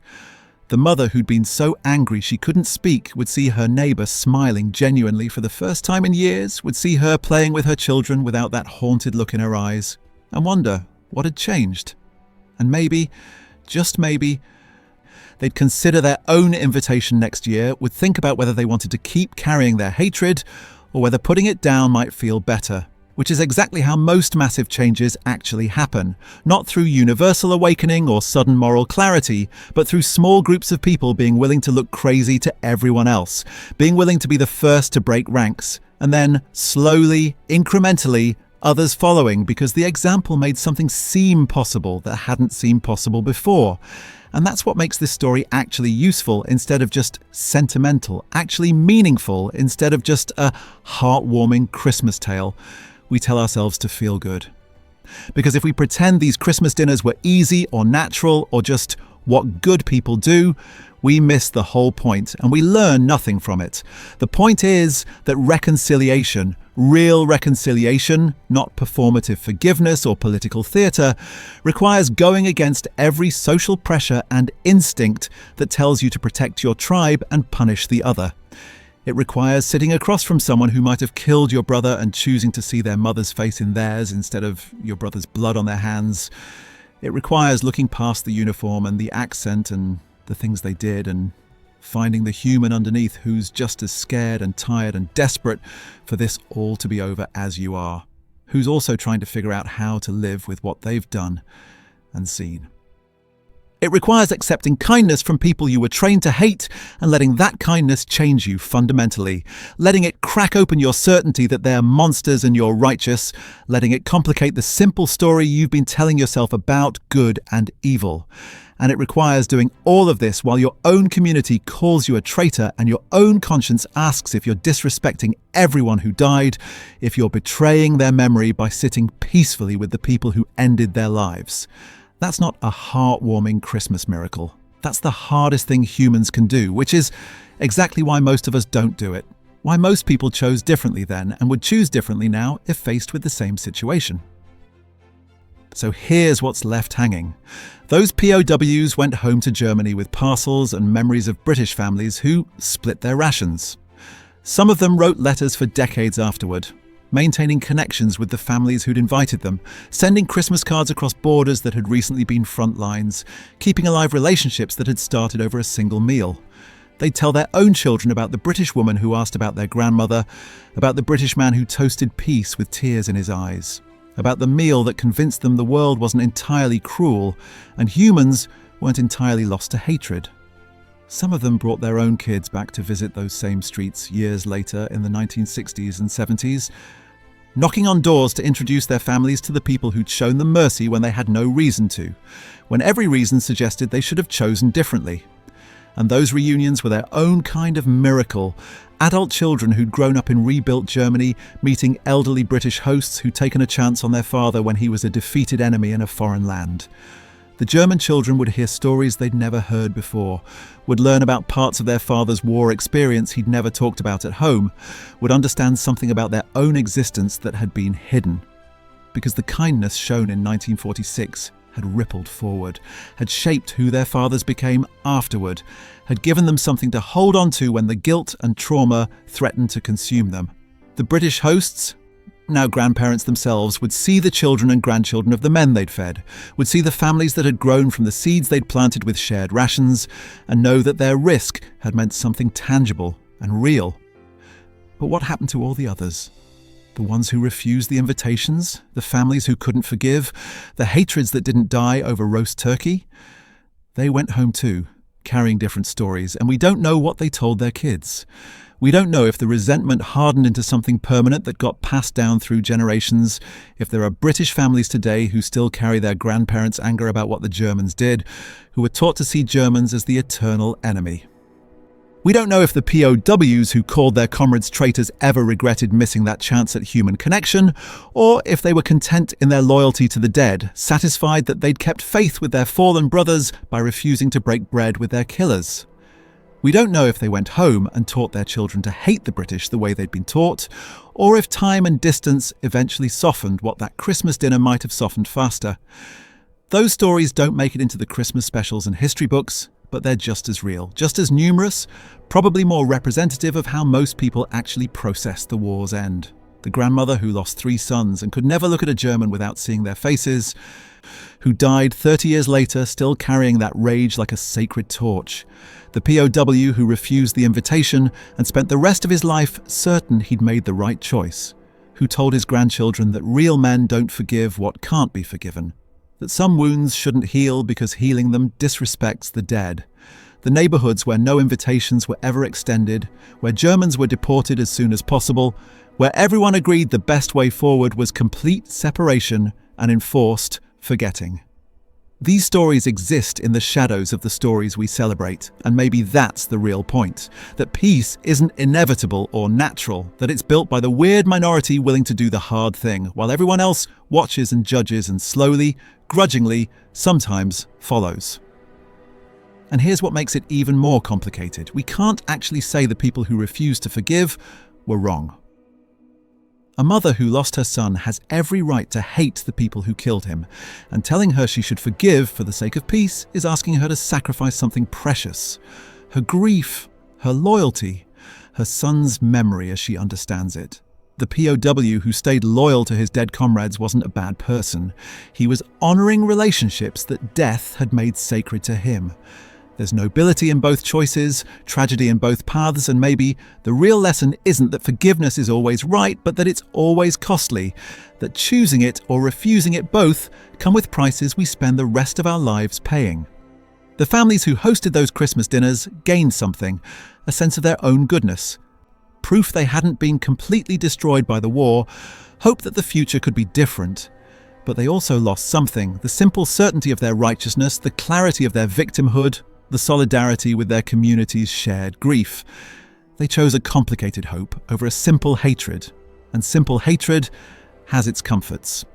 The mother who'd been so angry she couldn't speak would see her neighbour smiling genuinely for the first time in years, would see her playing with her children without that haunted look in her eyes, and wonder what had changed. And maybe, just maybe, they'd consider their own invitation next year, would think about whether they wanted to keep carrying their hatred, or whether putting it down might feel better. Which is exactly how most massive changes actually happen, not through universal awakening or sudden moral clarity, but through small groups of people being willing to look crazy to everyone else, being willing to be the first to break ranks, and then, slowly, incrementally, others following because the example made something seem possible that hadn't seemed possible before. And that's what makes this story actually useful instead of just sentimental, actually meaningful instead of just a heartwarming Christmas tale we tell ourselves to feel good. Because if we pretend these Christmas dinners were easy or natural or just what good people do, we miss the whole point and we learn nothing from it. The point is that reconciliation, real reconciliation, not performative forgiveness or political theatre, requires going against every social pressure and instinct that tells you to protect your tribe and punish the other. It requires sitting across from someone who might have killed your brother and choosing to see their mother's face in theirs instead of your brother's blood on their hands. It requires looking past the uniform and the accent and the things they did and finding the human underneath who's just as scared and tired and desperate for this all to be over as you are, who's also trying to figure out how to live with what they've done and seen. It requires accepting kindness from people you were trained to hate and letting that kindness change you fundamentally, letting it crack open your certainty that they're monsters and you're righteous, letting it complicate the simple story you've been telling yourself about good and evil. And it requires doing all of this while your own community calls you a traitor and your own conscience asks if you're disrespecting everyone who died, if you're betraying their memory by sitting peacefully with the people who ended their lives. That's not a heartwarming Christmas miracle. That's the hardest thing humans can do, which is exactly why most of us don't do it. Why most people chose differently then and would choose differently now if faced with the same situation. So here's what's left hanging. Those POWs went home to Germany with parcels and memories of British families who split their rations. Some of them wrote letters for decades afterward, maintaining connections with the families who'd invited them, sending Christmas cards across borders that had recently been front lines, keeping alive relationships that had started over a single meal. They'd tell their own children about the British woman who asked about their grandmother, about the British man who toasted peace with tears in his eyes, about the meal that convinced them the world wasn't entirely cruel and humans weren't entirely lost to hatred. Some of them brought their own kids back to visit those same streets years later in the 1960s and 70s, knocking on doors to introduce their families to the people who'd shown them mercy when they had no reason to, when every reason suggested they should have chosen differently. And those reunions were their own kind of miracle, adult children who'd grown up in rebuilt Germany, meeting elderly British hosts who'd taken a chance on their father when he was a defeated enemy in a foreign land. The German children would hear stories they'd never heard before, would learn about parts of their father's war experience he'd never talked about at home, would understand something about their own existence that had been hidden. Because the kindness shown in 1946 had rippled forward, had shaped who their fathers became afterward, had given them something to hold on to when the guilt and trauma threatened to consume them. The British hosts, now grandparents themselves, would see the children and grandchildren of the men they'd fed, would see the families that had grown from the seeds they'd planted with shared rations, and know that their risk had meant something tangible and real. But what happened to all the others? The ones who refused the invitations, the families who couldn't forgive, the hatreds that didn't die over roast turkey? They went home too, carrying different stories, and we don't know what they told their kids. We don't know if the resentment hardened into something permanent that got passed down through generations, if there are British families today who still carry their grandparents' anger about what the Germans did, who were taught to see Germans as the eternal enemy. We don't know if the POWs who called their comrades traitors ever regretted missing that chance at human connection, or if they were content in their loyalty to the dead, satisfied that they'd kept faith with their fallen brothers by refusing to break bread with their killers. We don't know if they went home and taught their children to hate the British the way they'd been taught, or if time and distance eventually softened what that Christmas dinner might have softened faster. Those stories don't make it into the Christmas specials and history books, but they're just as real, just as numerous, probably more representative of how most people actually process the war's end. The grandmother who lost 3 sons and could never look at a German without seeing their faces, who died 30 years later still carrying that rage like a sacred torch. The POW who refused the invitation and spent the rest of his life certain he'd made the right choice, who told his grandchildren that real men don't forgive what can't be forgiven, that some wounds shouldn't heal because healing them disrespects the dead. The neighbourhoods where no invitations were ever extended, where Germans were deported as soon as possible, where everyone agreed the best way forward was complete separation and enforced forgetting. These stories exist in the shadows of the stories we celebrate, and maybe that's the real point, that peace isn't inevitable or natural, that it's built by the weird minority willing to do the hard thing, while everyone else watches and judges and slowly, grudgingly, sometimes follows. And here's what makes it even more complicated. We can't actually say the people who refuse to forgive were wrong. A mother who lost her son has every right to hate the people who killed him, and telling her she should forgive for the sake of peace is asking her to sacrifice something precious. Her grief, her loyalty, her son's memory as she understands it. The POW who stayed loyal to his dead comrades wasn't a bad person. He was honouring relationships that death had made sacred to him. There's nobility in both choices, tragedy in both paths, and maybe the real lesson isn't that forgiveness is always right, but that it's always costly, that choosing it or refusing it both come with prices we spend the rest of our lives paying. The families who hosted those Christmas dinners gained something, a sense of their own goodness, proof they hadn't been completely destroyed by the war, hope that the future could be different. But they also lost something, the simple certainty of their righteousness, the clarity of their victimhood, the solidarity with their community's shared grief. They chose a complicated hope over a simple hatred, and simple hatred has its comforts.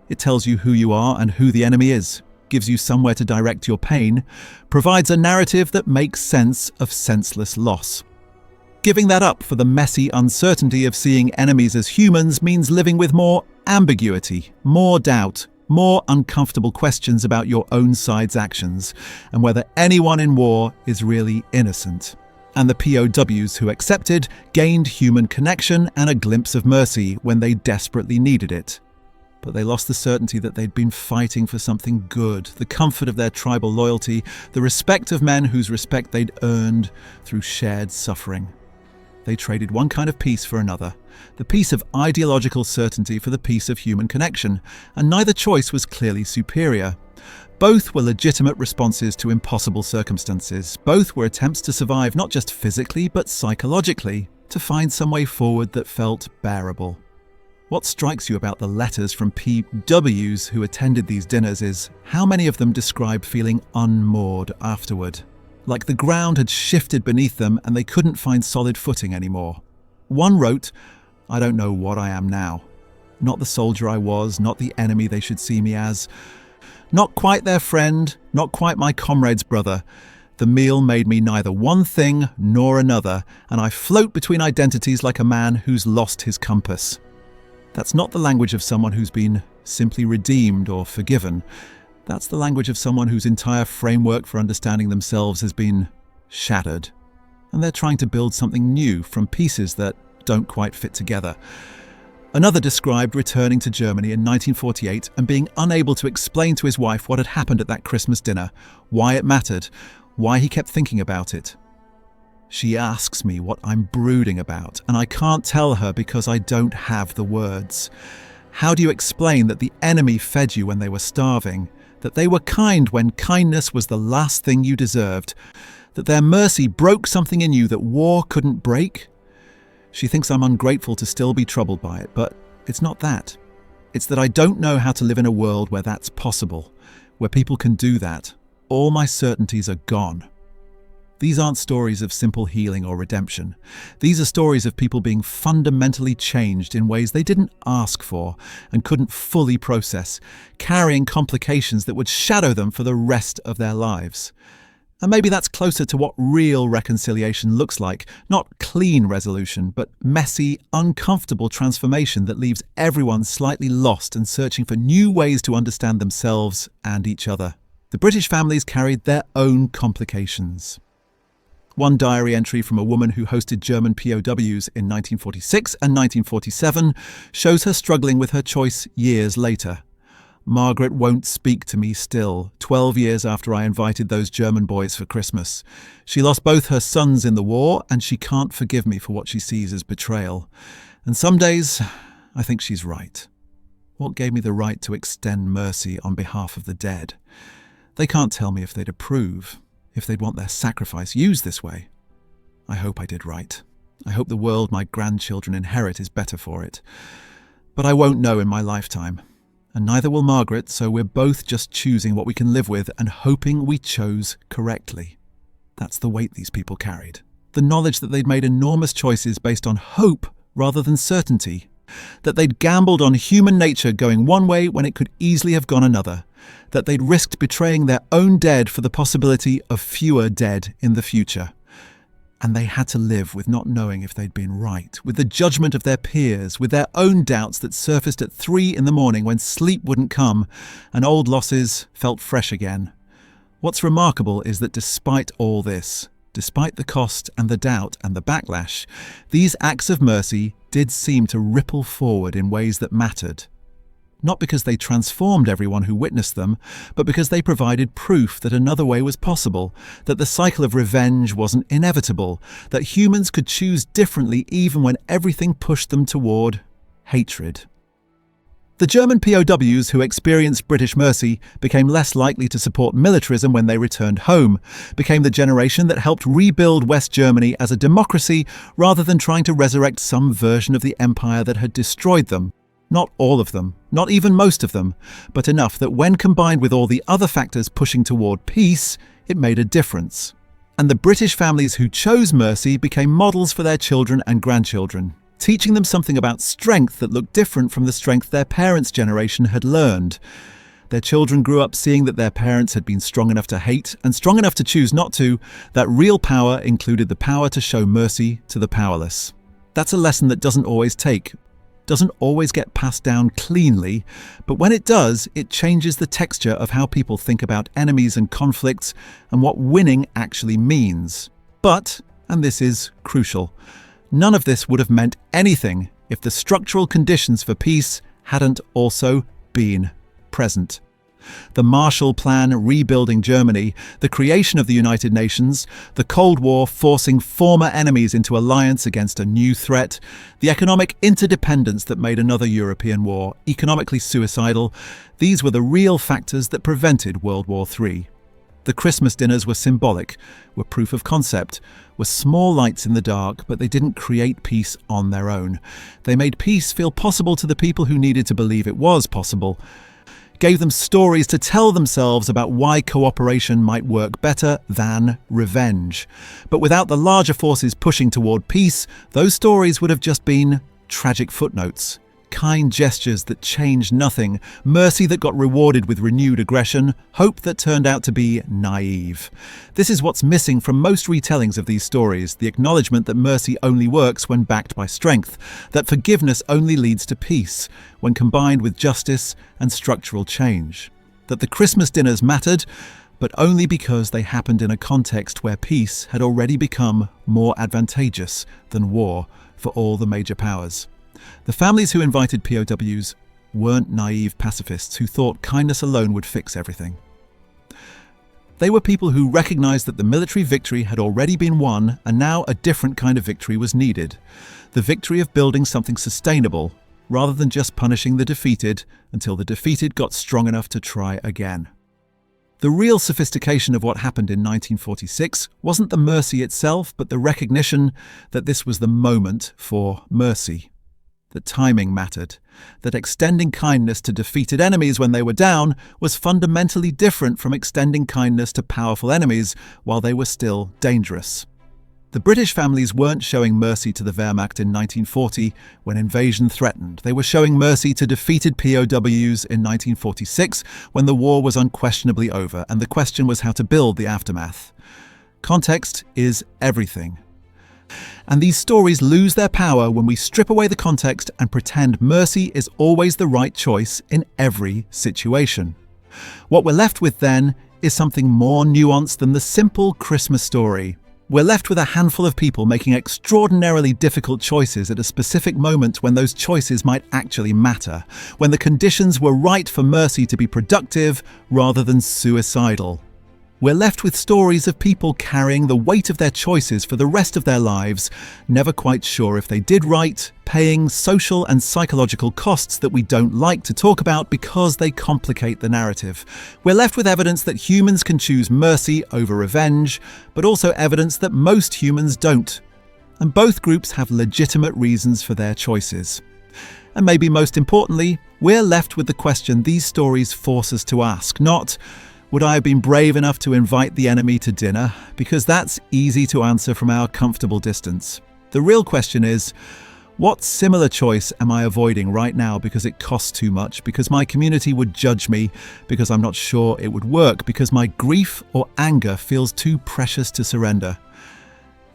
It tells you who you are and who the enemy is, gives you somewhere to direct your pain, provides a narrative that makes sense of senseless loss. Giving that up for the messy uncertainty of seeing enemies as humans means living with more ambiguity, more doubt, more uncomfortable questions about your own side's actions, and whether anyone in war is really innocent. And the POWs who accepted gained human connection and a glimpse of mercy when they desperately needed it. But they lost the certainty that they'd been fighting for something good, the comfort of their tribal loyalty, the respect of men whose respect they'd earned through shared suffering. They traded one kind of peace for another, the peace of ideological certainty for the peace of human connection, and neither choice was clearly superior. Both were legitimate responses to impossible circumstances. Both were attempts to survive not just physically but psychologically, to find some way forward that felt bearable. What strikes you about the letters from POWs who attended these dinners is how many of them describe feeling unmoored afterward. Like the ground had shifted beneath them and they couldn't find solid footing anymore. One wrote, "I don't know what I am now. Not the soldier I was, not the enemy they should see me as. Not quite their friend, not quite my comrade's brother. The meal made me neither one thing nor another, and I float between identities like a man who's lost his compass." That's not the language of someone who's been simply redeemed or forgiven. That's the language of someone whose entire framework for understanding themselves has been shattered. And they're trying to build something new from pieces that don't quite fit together. Another described returning to Germany in 1948 and being unable to explain to his wife what had happened at that Christmas dinner, why it mattered, why he kept thinking about it. She asks me what I'm brooding about, and I can't tell her because I don't have the words. How do you explain that the enemy fed you when they were starving, that they were kind when kindness was the last thing you deserved, that their mercy broke something in you that war couldn't break? She thinks I'm ungrateful to still be troubled by it, but it's not that. It's that I don't know how to live in a world where that's possible, where people can do that. All my certainties are gone. These aren't stories of simple healing or redemption. These are stories of people being fundamentally changed in ways they didn't ask for and couldn't fully process, carrying complications that would shadow them for the rest of their lives. And maybe that's closer to what real reconciliation looks like, not clean resolution, but messy, uncomfortable transformation that leaves everyone slightly lost and searching for new ways to understand themselves and each other. The British families carried their own complications. One diary entry from a woman who hosted German POWs in 1946 and 1947 shows her struggling with her choice years later. Margaret won't speak to me still, 12 years after I invited those German boys for Christmas. She lost both her sons in the war, and she can't forgive me for what she sees as betrayal. And some days, I think she's right. What gave me the right to extend mercy on behalf of the dead? They can't tell me if they'd approve, if they'd want their sacrifice used this way. I hope I did right. I hope the world my grandchildren inherit is better for it. But I won't know in my lifetime. And neither will Margaret, so we're both just choosing what we can live with and hoping we chose correctly. That's the weight these people carried. The knowledge that they'd made enormous choices based on hope rather than certainty. That they'd gambled on human nature going one way when it could easily have gone another. That they'd risked betraying their own dead for the possibility of fewer dead in the future. And they had to live with not knowing if they'd been right, with the judgment of their peers, with their own doubts that surfaced at 3 a.m. when sleep wouldn't come and old losses felt fresh again. What's remarkable is that despite all this, despite the cost and the doubt and the backlash, these acts of mercy did seem to ripple forward in ways that mattered. Not because they transformed everyone who witnessed them, but because they provided proof that another way was possible, that the cycle of revenge wasn't inevitable, that humans could choose differently even when everything pushed them toward hatred. The German POWs who experienced British mercy became less likely to support militarism when they returned home, became the generation that helped rebuild West Germany as a democracy rather than trying to resurrect some version of the empire that had destroyed them. Not all of them, not even most of them, but enough that when combined with all the other factors pushing toward peace, it made a difference. And the British families who chose mercy became models for their children and grandchildren, teaching them something about strength that looked different from the strength their parents' generation had learned. Their children grew up seeing that their parents had been strong enough to hate and strong enough to choose not to, that real power included the power to show mercy to the powerless. That's a lesson that doesn't always get passed down cleanly, but when it does, it changes the texture of how people think about enemies and conflicts and what winning actually means. But, and this is crucial, none of this would have meant anything if the structural conditions for peace hadn't also been present. The Marshall Plan rebuilding Germany, the creation of the United Nations, the Cold War forcing former enemies into alliance against a new threat, the economic interdependence that made another European war economically suicidal, these were the real factors that prevented World War III. The Christmas dinners were symbolic, were proof of concept, were small lights in the dark, but they didn't create peace on their own. They made peace feel possible to the people who needed to believe it was possible, gave them stories to tell themselves about why cooperation might work better than revenge. But without the larger forces pushing toward peace, those stories would have just been tragic footnotes. Kind gestures that changed nothing, mercy that got rewarded with renewed aggression, hope that turned out to be naive. This is what's missing from most retellings of these stories, the acknowledgement that mercy only works when backed by strength, that forgiveness only leads to peace, when combined with justice and structural change. that the Christmas dinners mattered, but only because they happened in a context where peace had already become more advantageous than war for all the major powers. The families who invited POWs weren't naive pacifists who thought kindness alone would fix everything. They were people who recognized that the military victory had already been won and now a different kind of victory was needed. The victory of building something sustainable, rather than just punishing the defeated until the defeated got strong enough to try again. The real sophistication of what happened in 1946 wasn't the mercy itself, but the recognition that this was the moment for mercy. That timing mattered. That extending kindness to defeated enemies when they were down was fundamentally different from extending kindness to powerful enemies while they were still dangerous. The British families weren't showing mercy to the Wehrmacht in 1940 when invasion threatened. They were showing mercy to defeated POWs in 1946 when the war was unquestionably over and the question was how to build the aftermath. Context is everything. And these stories lose their power when we strip away the context and pretend mercy is always the right choice in every situation. What we're left with then is something more nuanced than the simple Christmas story. We're left with a handful of people making extraordinarily difficult choices at a specific moment when those choices might actually matter, when the conditions were right for mercy to be productive rather than suicidal. We're left with stories of people carrying the weight of their choices for the rest of their lives, never quite sure if they did right, paying social and psychological costs that we don't like to talk about because they complicate the narrative. We're left with evidence that humans can choose mercy over revenge, but also evidence that most humans don't. And both groups have legitimate reasons for their choices. And maybe most importantly, we're left with the question these stories force us to ask, not, would I have been brave enough to invite the enemy to dinner? Because that's easy to answer from our comfortable distance. The real question is, what similar choice am I avoiding right now because it costs too much, because my community would judge me, because I'm not sure it would work, because my grief or anger feels too precious to surrender?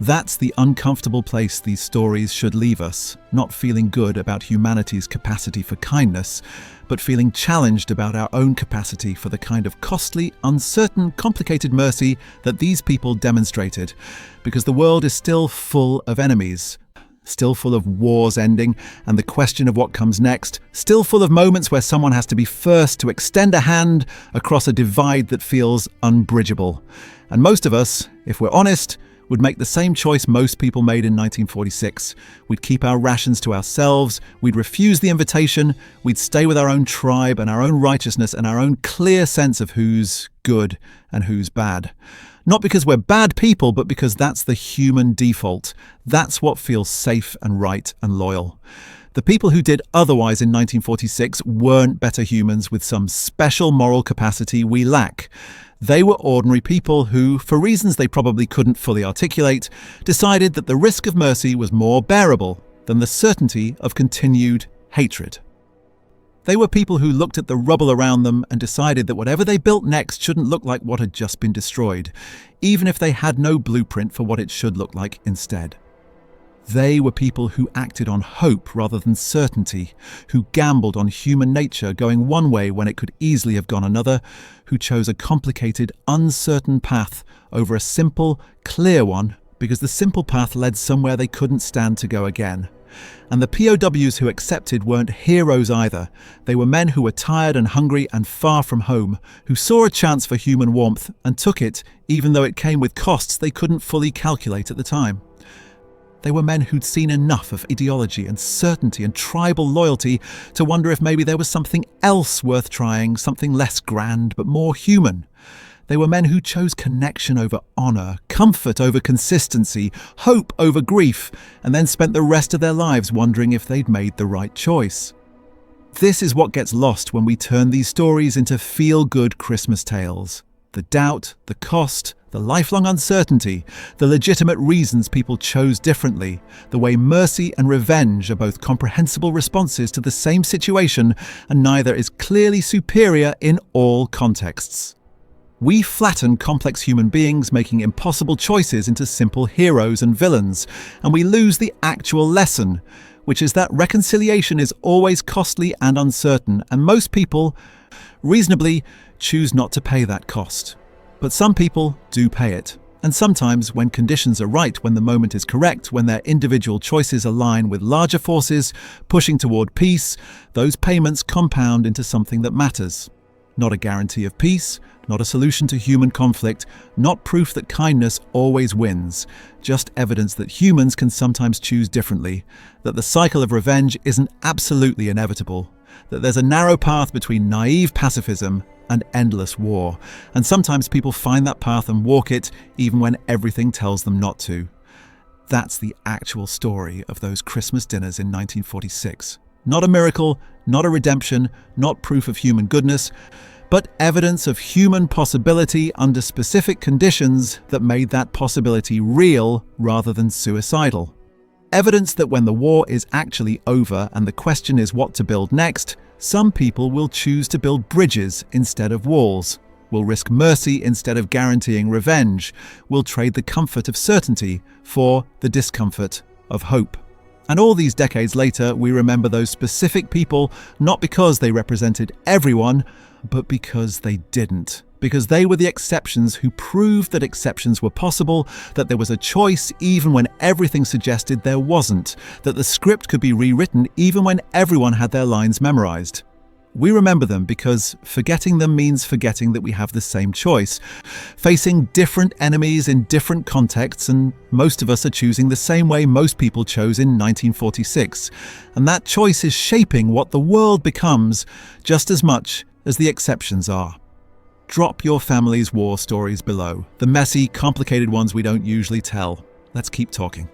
That's the uncomfortable place these stories should leave us, not feeling good about humanity's capacity for kindness, but feeling challenged about our own capacity for the kind of costly, uncertain, complicated mercy that these people demonstrated, because the world is still full of enemies, still full of wars ending and the question of what comes next, still full of moments where someone has to be first to extend a hand across a divide that feels unbridgeable. And most of us, if we're honest, would make the same choice most people made in 1946. We'd keep our rations to ourselves, we'd refuse the invitation, we'd stay with our own tribe and our own righteousness and our own clear sense of who's good and who's bad. Not because we're bad people, but because that's the human default. That's what feels safe and right and loyal. The people who did otherwise in 1946 weren't better humans with some special moral capacity we lack. They were ordinary people who, for reasons they probably couldn't fully articulate, decided that the risk of mercy was more bearable than the certainty of continued hatred. They were people who looked at the rubble around them and decided that whatever they built next shouldn't look like what had just been destroyed, even if they had no blueprint for what it should look like instead. They were people who acted on hope rather than certainty, who gambled on human nature going one way when it could easily have gone another, who chose a complicated, uncertain path over a simple, clear one because the simple path led somewhere they couldn't stand to go again. And the POWs who accepted weren't heroes either. They were men who were tired and hungry and far from home, who saw a chance for human warmth and took it, even though it came with costs they couldn't fully calculate at the time. They were men who'd seen enough of ideology and certainty and tribal loyalty to wonder if maybe there was something else worth trying, something less grand but more human. They were men who chose connection over honor, comfort over consistency, hope over grief, and then spent the rest of their lives wondering if they'd made the right choice. This is what gets lost when we turn these stories into feel-good Christmas tales. The doubt, the cost, the lifelong uncertainty, the legitimate reasons people chose differently, the way mercy and revenge are both comprehensible responses to the same situation and neither is clearly superior in all contexts. We flatten complex human beings making impossible choices into simple heroes and villains, and we lose the actual lesson. which is that reconciliation is always costly and uncertain, and most people, reasonably, choose not to pay that cost. But some people do pay it. And sometimes, when conditions are right, when the moment is correct, when their individual choices align with larger forces pushing toward peace, those payments compound into something that matters. Not a guarantee of peace, not a solution to human conflict, not proof that kindness always wins, just evidence that humans can sometimes choose differently, that the cycle of revenge isn't absolutely inevitable, that there's a narrow path between naive pacifism and endless war, and sometimes people find that path and walk it even when everything tells them not to. That's the actual story of those Christmas dinners in 1946. Not a miracle, not a redemption, not proof of human goodness, but evidence of human possibility under specific conditions that made that possibility real rather than suicidal. Evidence that when the war is actually over and the question is what to build next, some people will choose to build bridges instead of walls, will risk mercy instead of guaranteeing revenge, will trade the comfort of certainty for the discomfort of hope. And all these decades later, we remember those specific people not because they represented everyone, but because they didn't. Because they were the exceptions who proved that exceptions were possible, that there was a choice even when everything suggested there wasn't, that the script could be rewritten even when everyone had their lines memorized. We remember them because forgetting them means forgetting that we have the same choice, facing different enemies in different contexts, and most of us are choosing the same way most people chose in 1946. And that choice is shaping what the world becomes just as much as the exceptions are. Drop your family's war stories below, the messy, complicated ones we don't usually tell. Let's keep talking.